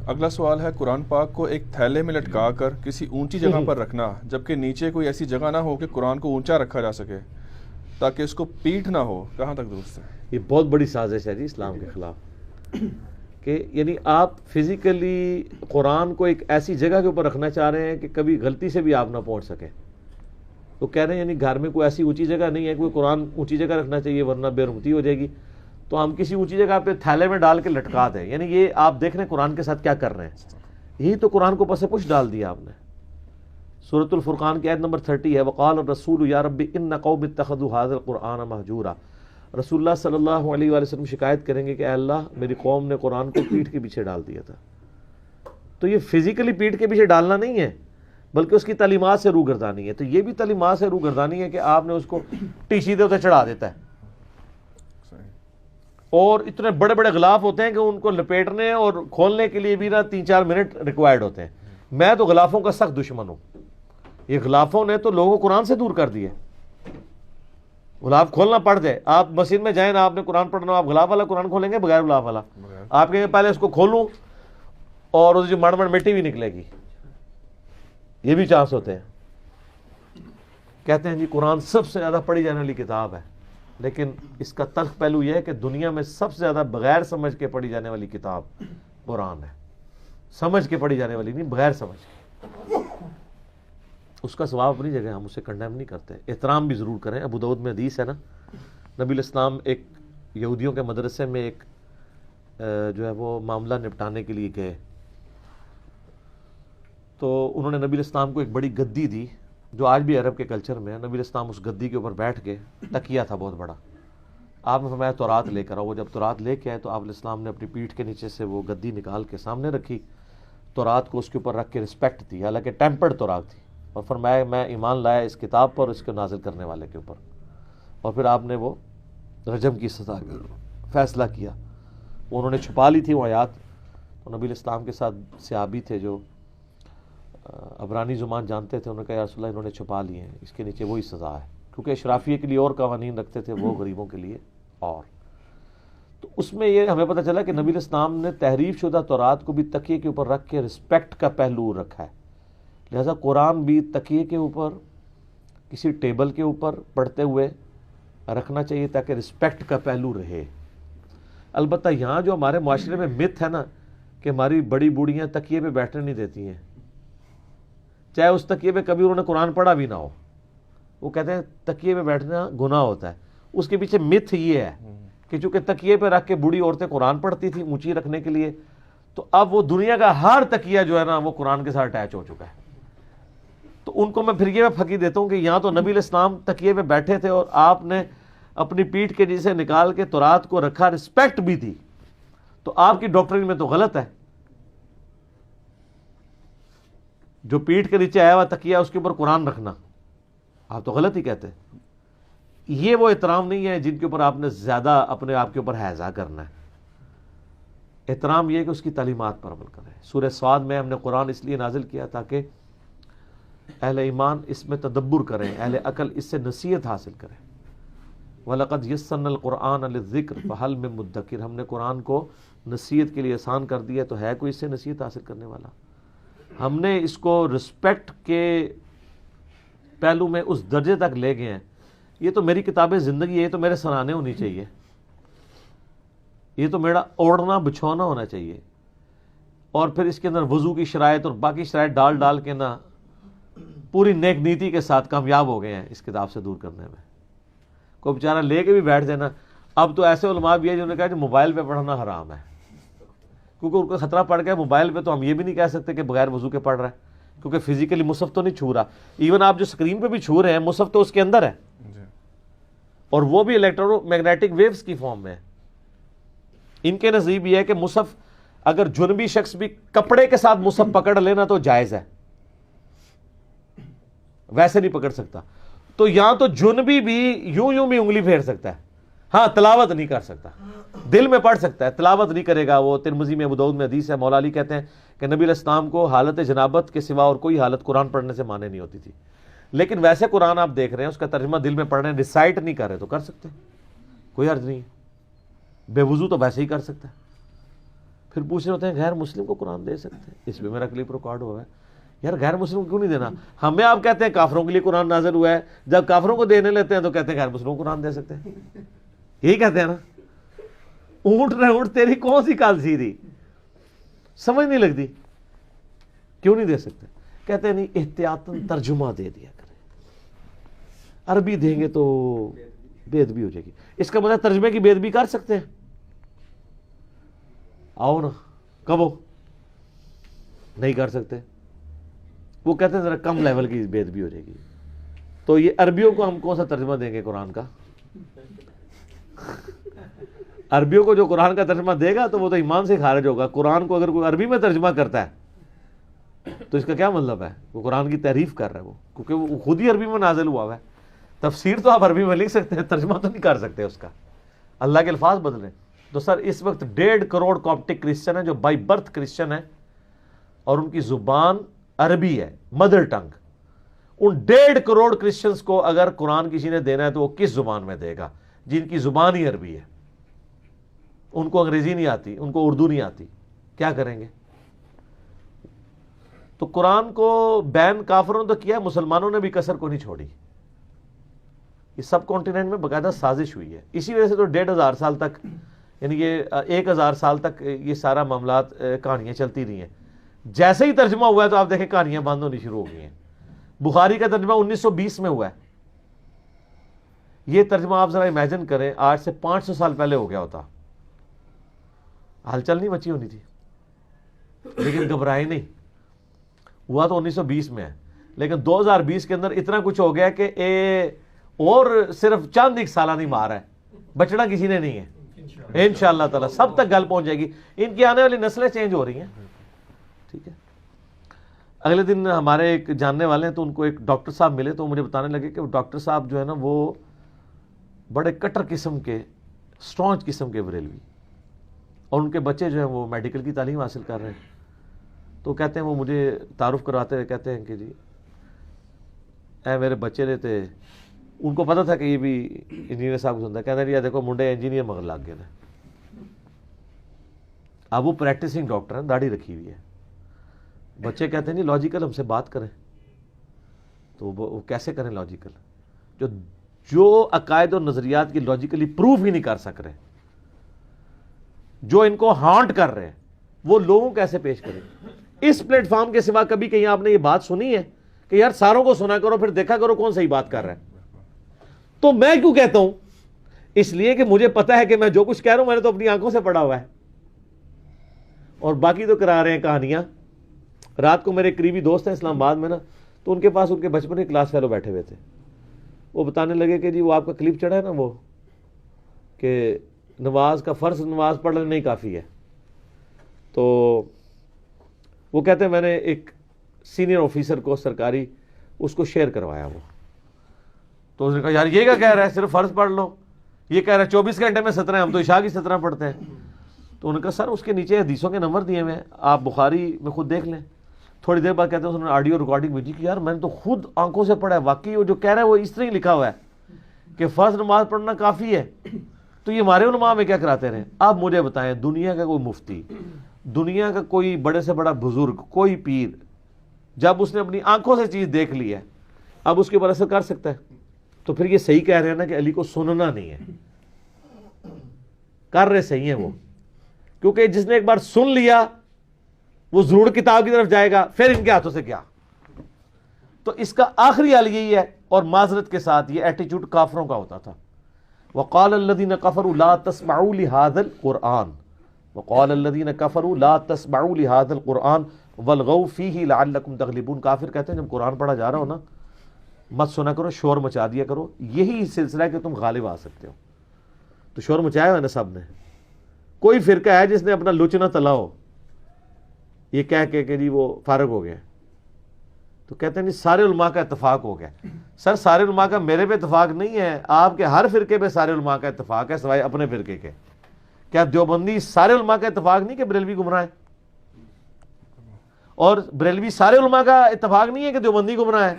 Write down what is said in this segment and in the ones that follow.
اگلا سوال ہے، قرآن پاک کو ایک تھیلے میں لٹکا کر کسی اونچی جگہ پر رکھنا، جبکہ نیچے کوئی ایسی جگہ نہ ہو کہ قرآن کو اونچا رکھا جا سکے تاکہ اس کو پیٹھ نہ ہو، کہاں تک درست ہے؟ یہ بہت بڑی سازش ہے جی اسلام کے خلاف، کہ یعنی آپ فزیکلی قرآن کو ایک ایسی جگہ کے اوپر رکھنا چاہ رہے ہیں کہ کبھی غلطی سے بھی آپ نہ پہنچ سکیں. تو کہہ رہے ہیں یعنی گھر میں کوئی ایسی اونچی جگہ نہیں ہے، کوئی قرآن اونچی جگہ رکھنا چاہیے ورنہ بے رحمتی ہو جائے گی، تو ہم کسی اونچی جگہ پہ تھیلے میں ڈال کے لٹکا دیں. یعنی یہ آپ دیکھ رہے ہیں قرآن کے ساتھ کیا کر رہے ہیں، یہی تو قرآن کو پس پش ڈال دیا آپ نے. سورۃ الفرقان کی آیت نمبر 30 ہے، وقال الرسول یا رب ان قوم اتخذوا هذا القرآن مہجورا. رسول اللہ صلی اللہ علیہ وآلہ وسلم شکایت کریں گے کہ اے اللہ میری قوم نے قرآن کو پیٹھ کے پیچھے ڈال دیا تھا. تو یہ فزیکلی پیٹھ کے پیچھے ڈالنا نہیں ہے بلکہ اس کی تعلیمات سے روگردانی ہے. تو یہ بھی تعلیمات سے روگردانی ہے کہ آپ نے اس کو ٹیشی دے چڑھا دیتا ہے، اور اتنے بڑے بڑے غلاف ہوتے ہیں کہ ان کو لپیٹنے اور کھولنے کے لیے بھی نا 3-4 منٹ ریکوائرڈ ہوتے ہیں. میں تو غلافوں کا سخت دشمن ہوں. یہ غلافوں نے تو لوگوں کو قرآن سے دور کر دیے. غلاف کھولنا پڑ جائے، آپ مسجد میں جائیں نا، آپ نے قرآن پڑھنا، آپ غلاف والا قرآن کھولیں گے بغیر غلاف والا؟ آپ کہیں گے پہلے اس کو کھولوں اور اس جو مڑ مٹی بھی نکلے گی، یہ بھی چانس ہوتے ہیں. کہتے ہیں جی قرآن سب سے زیادہ پڑھی جانے والی کتاب ہے، لیکن اس کا تلخ پہلو یہ ہے کہ دنیا میں سب سے زیادہ بغیر سمجھ کے پڑھی جانے والی کتاب قرآن ہے. سمجھ کے پڑھی جانے والی نہیں، بغیر سمجھ کے. اس کا ثواب اپنی جگہ، ہم اسے کنڈیم نہیں کرتے، احترام بھی ضرور کریں. ابو داؤد میں حدیث ہے نا، نبی الاسلام ایک یہودیوں کے مدرسے میں ایک جو ہے وہ معاملہ نپٹانے کے لیے گئے، تو انہوں نے نبی الاسلام کو ایک بڑی گدی دی جو آج بھی عرب کے کلچر میں ہے. نبی الاسلام اس گدی کے اوپر بیٹھ کے، تکیہ تھا بہت بڑا. آپ نے فرمایا تورات لے کر آؤ. وہ جب تورات لے کے آئے تو آپ علیہ السلام نے اپنی پیٹھ کے نیچے سے وہ گدی نکال کے سامنے رکھی، تورات کو اس کے اوپر رکھ کے رسپیکٹ دی، حالانکہ ٹیمپرڈ تورات تھی، اور فرمایا میں ایمان لایا اس کتاب پر اور اس کو نازل کرنے والے کے اوپر. اور پھر آپ نے وہ رجم کی سزا کا فیصلہ کیا. وہ انہوں نے چھپا لی تھی وہ آیات. تو نبی الاسلام کے ساتھ صحابی تھے جو عبرانی زبان جانتے تھے، انہوں نے کہا یا رسول اللہ انہوں نے چھپا لیے ہیں، اس کے نیچے وہی سزا ہے، کیونکہ اشرافیہ کے لیے اور قوانین رکھتے تھے، وہ غریبوں کے لیے اور. تو اس میں یہ ہمیں پتہ چلا کہ نبی الاسلام نے تحریف شدہ تورات کو بھی تکیے کے اوپر رکھ کے رسپیکٹ کا پہلو رکھا ہے. لہذا قرآن بھی تکیے کے اوپر کسی ٹیبل کے اوپر پڑھتے ہوئے رکھنا چاہیے تاکہ رسپیکٹ کا پہلو رہے. البتہ یہاں جو ہمارے معاشرے میں مت ہے نا کہ ہماری بڑی بوڑھیاں تکیے پہ بیٹھنے نہیں دیتی ہیں، چاہے اس تکیے پہ کبھی انہوں نے قرآن پڑھا بھی نہ ہو. وہ کہتے ہیں تکیے پہ بیٹھنا گناہ ہوتا ہے. اس کے پیچھے مت یہ ہے کہ چونکہ تکیے پہ رکھ کے بوڑھی عورتیں قرآن پڑھتی تھیں اونچی رکھنے کے لیے، تو اب وہ دنیا کا ہر تکیہ جو ہے نا وہ قرآن کے ساتھ اٹیچ ہو چکا ہے. تو ان کو میں پھر یہ پھکی دیتا ہوں کہ یہاں تو نبی علیہ السلام تکیے پہ بیٹھے تھے اور آپ نے اپنی پیٹھ کے نیچے نکال کے تورات کو رکھا، رسپیکٹ بھی دی. تو آپ کی ڈاکٹرین میں تو غلط ہے. جو پیٹھ کے نیچے آیا ہوا تکیہ اس کے اوپر قرآن رکھنا، آپ تو غلط ہی کہتے ہیں. یہ وہ احترام نہیں ہے جن کے اوپر آپ نے زیادہ اپنے آپ کے اوپر حیضہ کرنا ہے. احترام یہ ہے کہ اس کی تعلیمات پر عمل کریں. سورہ صاد میں ہم نے قرآن اس لیے نازل کیا تاکہ اہل ایمان اس میں تدبر کریں، اہل عقل اس سے نصیحت حاصل کریں. وَلَقَدْ يَسَّرْنَا الْقُرْآنَ لِلذِّكْرِ فَهَلْ مِن مُدَّكِرٍ. ہم نے قرآن کو نصیحت کے لیے آسان کر دیا، تو ہے کوئی اس سے نصیحت حاصل کرنے والا؟ ہم نے اس کو رسپیکٹ کے پہلو میں اس درجے تک لے گئے ہیں. یہ تو میری کتاب زندگی ہے، یہ تو میرے سرانے ہونی چاہیے، یہ تو میرا اوڑھنا بچھونا ہونا چاہیے. اور پھر اس کے اندر وضو کی شرائط اور باقی شرائط ڈال ڈال کے نا پوری نیک نیتی کے ساتھ کامیاب ہو گئے ہیں اس کتاب سے دور کرنے میں. کوئی بیچارہ لے کے بھی بیٹھ جائے نا. اب تو ایسے علماء بھی ہے جنہوں نے کہا کہ موبائل پہ پڑھنا حرام ہے، کیونکہ ان کو خطرہ پڑ گیا موبائل پہ. تو ہم یہ بھی نہیں کہہ سکتے کہ بغیر وضو کے پڑھ رہا ہے، کیونکہ فزیکلی مصحف تو نہیں چھو رہا. ایون آپ جو اسکرین پہ بھی چھو رہے ہیں مصحف تو اس کے اندر ہے، اور وہ بھی الیکٹرو میگنیٹک ویوز کی فارم میں. ان کے نزدیک یہ ہے کہ مصحف اگر جنبی شخص بھی کپڑے کے ساتھ مصحف پکڑ لینا تو جائز ہے، ویسے نہیں پکڑ سکتا. تو یہاں تو جنبی بھی یوں بھی انگلی پھیر سکتا ہے، ہاں تلاوت نہیں کر سکتا. دل میں پڑھ سکتا ہے، تلاوت نہیں کرے گا. وہ ترمذی میں ابو داؤد میں حدیث ہے، مولا علی کہتے ہیں کہ نبی علیہ السلام کو حالت جنابت کے سوا اور کوئی حالت قرآن پڑھنے سے مانے نہیں ہوتی تھی. لیکن ویسے قرآن آپ دیکھ رہے ہیں اس کا ترجمہ دل میں پڑھ رہے ہیں، ریسائٹ نہیں کر رہے تو کر سکتے ہیں، کوئی حرج نہیں ہے. بے وضو تو ویسے ہی کر سکتا ہے. پھر پوچھ رہے ہوتے ہیں غیر مسلم کو قرآن دے سکتے ہیں؟ اس پہ میرا کلپ ریکارڈ ہوا ہے. یار غیر مسلم کو کیوں نہیں دینا؟ ہمیں آپ کہتے ہیں کافروں کے لیے قرآن نازل ہوا ہے, جب کافروں کو دینے لیتے ہیں تو کہتے ہیں غیر مسلموں کو قرآن دے سکتے ہیں. یہی کہتے ہیں نا. اونٹ رہے اونٹ, تیری کون سی کال سیدھی, سمجھ نہیں لگتی. کیوں نہیں دے سکتے؟ کہتے ہیں نہیں احتیاطاً ترجمہ دے دیا کریں, عربی دیں گے تو بے ادبی ہو جائے گی. اس کا مطلب ترجمے کی بے ادبی کر سکتے ہیں؟ آؤ نا, کب ہو؟ نہیں کر سکتے. وہ کہتے ہیں ذرا کم لیول کی بے ادبی ہو جائے گی. تو یہ عربیوں کو ہم کون سا ترجمہ دیں گے قرآن کا؟ عربیوں کو جو قرآن کا ترجمہ دے گا تو وہ تو ایمان سے خارج ہوگا. قرآن کو اگر کوئی عربی میں ترجمہ کرتا ہے تو اس کا کیا مطلب ہے؟ وہ قرآن کی تعریف کر رہا ہے وہ, کیونکہ وہ خود ہی عربی میں نازل ہوا ہے. تفسیر تو آپ عربی میں لکھ سکتے ہیں, ترجمہ تو نہیں کر سکتے اس کا. اللہ کے الفاظ بدلیں. تو سر اس وقت 1.5 کروڑ کاپٹک کرسچن ہیں جو بائی برتھ کرسچن ہیں اور ان کی زبان عربی ہے, مدر ٹنگ. ان 1.5 کروڑ کرسچنز کو اگر قرآن کسی نے دینا ہے تو وہ کس زبان میں دے گا جن کی زبان ہی عربی ہے؟ ان کو انگریزی نہیں آتی, ان کو اردو نہیں آتی, کیا کریں گے؟ تو قرآن کو بین کافروں نے تو کیا, مسلمانوں نے بھی کسر کو نہیں چھوڑی. یہ سب کانٹیننٹ میں باقاعدہ سازش ہوئی ہے. اسی وجہ سے تو 1500 سال تک, یعنی یہ 1000 سال تک یہ سارا معاملات کہانیاں چلتی رہی ہیں. جیسے ہی ترجمہ ہوا ہے تو آپ دیکھیں کہانیاں بند ہونی شروع ہو گئی ہیں. بخاری کا ترجمہ 1920 میں ہوا ہے. یہ ترجمہ آپ ذرا امیجن کریں آج سے 500 سال پہلے ہو گیا ہوتا, ہلچل نہیں مچی ہونی تھی. لیکن گھبرائے نہیں, ہوا تو 1920 میں ہے, لیکن 2020 کے اندر اتنا کچھ ہو گیا کہ اور صرف چند ایک سالہ نہیں مار ہے, بچنا کسی نے نہیں ہے. انشاءاللہ تعالی سب تک گل پہنچ جائے گی. ان کی آنے والی نسلیں چینج ہو رہی ہیں. ٹھیک ہے. اگلے دن ہمارے ایک جاننے والے ہیں تو ان کو ایک ڈاکٹر صاحب ملے تو مجھے بتانے لگے کہ ڈاکٹر صاحب جو ہے نا وہ بڑے کٹر قسم کے, اسٹرانج قسم کے بریلوی, اور ان کے بچے جو ہیں وہ میڈیکل کی تعلیم حاصل کر رہے ہیں. تو کہتے ہیں وہ مجھے تعارف کرواتے ہوئے کہتے ہیں کہ جی اے میرے بچے نے تے, ان کو پتا تھا کہ یہ بھی انجینئر صاحب کو سنتا ہے, کہتے ہیں یہ دیکھو منڈے انجینئر مگر لگ گئے نا. اب وہ پریکٹسنگ ڈاکٹر ہیں, داڑھی رکھی ہوئی ہے. بچے کہتے ہیں جی لاجیکل ہم سے بات کریں. تو وہ کیسے کریں لاجیکل, جو عقائد اور نظریات کی لاجیکلی پروف ہی نہیں کر سک رہے, جو ان کو ہانٹ کر رہے ہیں, وہ لوگوں کیسے پیش کریں؟ اس پلیٹ فارم کے سوا کبھی کہیں آپ نے یہ بات سنی ہے کہ یار ساروں کو سنا کرو پھر دیکھا کرو کون صحیح بات کر رہا ہے؟ تو میں کیوں کہتا ہوں؟ اس لیے کہ مجھے پتا ہے کہ میں جو کچھ کہہ رہا ہوں میں نے تو اپنی آنکھوں سے پڑھا ہوا ہے, اور باقی تو کرا رہے ہیں کہانیاں. رات کو میرے قریبی دوست ہیں اسلام آباد میں نا, تو ان کے پاس ان کے بچپن کے کلاس فیلو بیٹھے ہوئے تھے. وہ بتانے لگے کہ جی وہ آپ کا کلپ چڑھا ہے نا وہ کہ نماز کا فرض نماز پڑھنا نہیں کافی ہے. تو وہ کہتے ہیں میں نے ایک سینئر آفیسر کو سرکاری اس کو شیئر کروایا وہ, تو اس نے کہا یار یہ کیا کہہ رہا ہے صرف فرض پڑھ لو, یہ کہہ رہا ہے 24 گھنٹے میں 17, ہم تو عشاء کی 17 پڑھتے ہیں. تو انہوں نے کہا سر اس کے نیچے حدیثوں کے نمبر دیے ہوئے ہیں, آپ بخاری میں خود دیکھ لیں. تھوڑی دیر بعد کہتے ہیں انہوں نے آڈیو ریکارڈنگ بھیجی کہ یار میں نے تو خود آنکھوں سے پڑھا ہے, واقعی وہ جو کہہ رہا ہے وہ اس طرح ہی لکھا ہوا ہے کہ فرض نماز پڑھنا کافی ہے. تو یہ ہمارے علماء میں کیا کراتے رہے؟ آپ مجھے بتائیں, دنیا کا کوئی مفتی, دنیا کا کوئی بڑے سے بڑا بزرگ, کوئی پیر, جب اس نے اپنی آنکھوں سے چیز دیکھ لی ہے اب اس کے اوپر اثر کر سکتا ہے؟ تو پھر یہ صحیح کہہ رہے ہیں نا کہ علی کو سننا نہیں ہے, کر رہے صحیح ہیں وہ, کیونکہ جس نے ایک بار سن لیا وہ ضرور کتاب کی طرف جائے گا, پھر ان کے ہاتھوں سے کیا. تو اس کا آخری حل یہی ہے, اور معذرت کے ساتھ یہ ایٹیچیوڈ کافروں کا ہوتا تھا. وقال الذين كفروا لا تسمعوا لهذا القرآن وقال الذين كفروا لا تسمعوا لهذا القرآن والغوا فيه لعلكم تغلبون. کافر کہتے ہیں جب قرآن پڑھا جا رہا ہو نا مت سنا کرو, شور مچا دیا کرو, یہی سلسلہ ہے کہ تم غالب آ سکتے ہو. تو شور مچایا ہوا نا سب نے. کوئی فرقہ ہے جس نے اپنا لچنا تلا ہو یہ کہہ کے کہ جی وہ فارغ ہو گیا, تو کہتے ہیں نہیں سارے علماء کا اتفاق ہو گیا. سر سارے علماء کا میرے پہ اتفاق نہیں ہے, آپ کے ہر فرقے پہ سارے علماء کا اتفاق ہے سوائے اپنے فرقے کے. کیا دیوبندی سارے علماء کا اتفاق نہیں کہ بریلوی گمراہ ہے؟ اور بریلوی سارے علماء کا اتفاق نہیں ہے کہ دیوبندی گمراہ ہے؟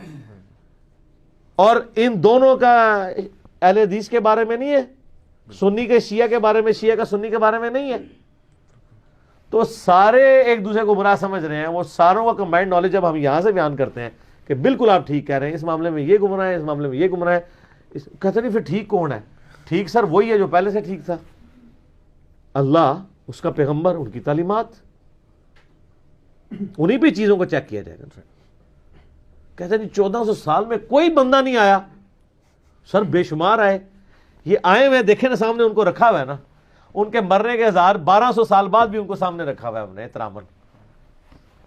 اور ان دونوں کا اہل حدیث کے بارے میں نہیں ہے, سنی کے شیعہ کے بارے میں, شیعہ کا سنی کے بارے میں نہیں ہے. تو سارے ایک دوسرے کو برا سمجھ رہے ہیں. وہ ساروں کا کمبائنڈ نالج جب ہم یہاں سے بیان کرتے ہیں کہ بالکل آپ ٹھیک کہہ رہے ہیں, اس معاملے میں یہ گمراہ ہے, اس معاملے میں یہ گمراہ ہے, کہتے نہیں پھر ٹھیک کون ہے؟ ٹھیک سر وہی ہے جو پہلے سے ٹھیک تھا, اللہ, اس کا پیغمبر, ان کی تعلیمات, انہی پہ چیزوں کو چیک کیا جائے گا. کہتے نہیں 1400 سال میں کوئی بندہ نہیں آیا. سر بے شمار آئے, یہ آئے ہوئے دیکھیں نا سامنے, ان کو رکھا ہوا ہے نا, ان کے مرنے کے 1200 سال بعد بھی ان کو سامنے رکھا ہوا ہے ہم نے احتراماً,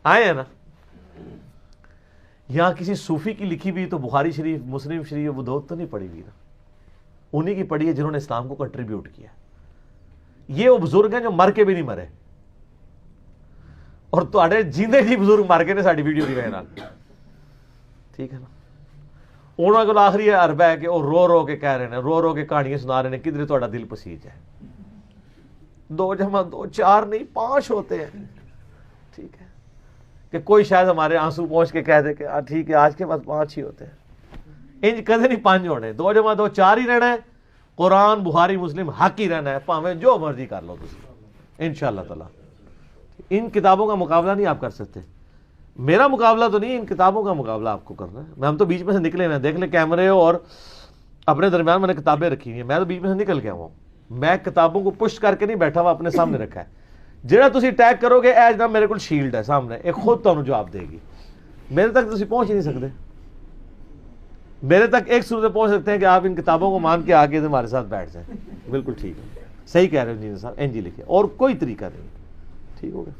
آئے ہیں نا. یہاں کسی صوفی کی لکھی بھی تو بخاری شریف, مسلم شریف, ابو داؤد تو نہیں پڑھی ہوئی نا, انہی کی پڑھی ہے جنہوں نے اسلام کو کنٹریبیوٹ کیا. یہ وہ بزرگ ہیں جو مر کے بھی نہیں مرے, اور تواڈے جیندے جی بزرگ مر کے نے ساڈی ویڈیو دی وجہ نال, ٹھیک ہے نا. انہوں کو آخری عرب ہے کہ وہ رو رو کے کہہ رہے ہیں, رو رو کے کہانیاں سنا رہے ہیں, کدھر تہاڈا دل پسیج ہے. 2 جمع 2 4 نہیں 5 ہوتے ہیں, ٹھیک ہے. کہ کوئی شاید ہمارے آنسو پہنچ کے کہہ دے کہ ٹھیک ہے آج کے بعد 5 ہی ہوتے ہیں. انج کدے نہیں 5 ہونے, 2 جمع 2 4 ہی رہنا ہے. قرآن بخاری مسلم حق ہی رہنا ہے, پاویں جو مرضی کر لو تسی انشاءاللہ تعالی. ان کتابوں کا مقابلہ نہیں آپ کر سکتے. میرا مقابلہ تو نہیں, ان کتابوں کا مقابلہ آپ کو کرنا ہے. ہم تو بیچ میں سے نکلے ہوئے ہیں, دیکھ لیں کیمرے اور اپنے درمیان میں نے کتابیں رکھی ہوئی ہیں, میں تو بیچ میں سے نکل گیا ہوں. میں کتابوں کو پش کر کے نہیں بیٹھا ہوا, اپنے سامنے رکھا ہے. جہاں تسی ٹیگ کرو گے اے جناب میرے کو شیلڈ ہے سامنے, ایک خود تمہیں جواب دے گی. میرے تک تسی پہنچ ہی نہیں سکتے. میرے تک ایک صورت پہنچ سکتے ہیں کہ آپ ان کتابوں کو مان کے آگے سے ہمارے ساتھ بیٹھ جائیں. بالکل ٹھیک ہے, صحیح کہہ رہے ہو انجینئر صاحب, این جی لکھے, اور کوئی طریقہ نہیں. ٹھیک ہو گیا.